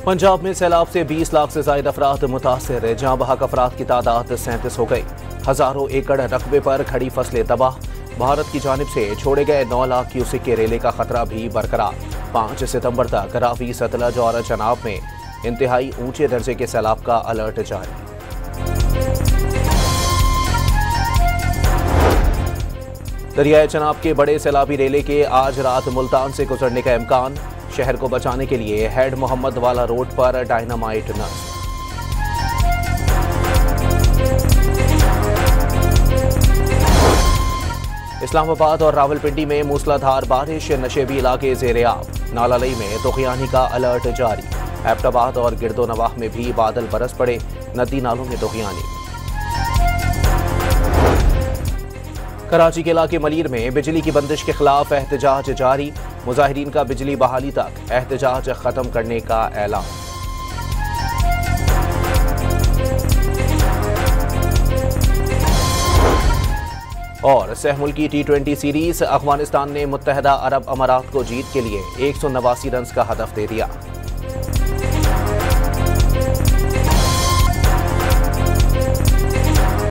पंजाब में सैलाब से 20 लाख से ज्यादा अफराद मुतासर, जहां बहक अफराद की तादाद 37 हो गई। हजारों एकड़ रकबे पर खड़ी फसलें तबाह। भारत की जानिब से छोड़े गए 9 लाख क्यूसेक के रेले का खतरा भी बरकरार। 5 सितंबर तक रावी, सतलज और चनाब में इंतहाई ऊंचे दर्जे के सैलाब का अलर्ट जारी। दरियाए चनाब के बड़े सैलाबी रेले के आज रात मुल्तान से गुजरने का इम्कान। शहर को बचाने के लिए हेड मोहम्मद वाला रोड पर डायनामाइट नस्ब। इस्लामाबाद और रावलपिंडी में मूसलाधार बारिश, नशेबी इलाके ज़ेर-ए-आब। नालालई में तूफ़ानी का अलर्ट जारी। एबटाबाद और गिरदो नवाह में भी बादल बरस पड़े, नदी नालों में तूफ़ानी। कराची के इलाके मलीर में बिजली की बंदिश के खिलाफ एहतजाज जारी। मुजाहिरीन का बिजली बहाली तक एहतजाज खत्म करने का ऐलान। और सहमुल्की T20 सीरीज, अफगानिस्तान ने मुत्तहदा अरब अमारात को जीत के लिए 189 रन का हदफ दे दिया।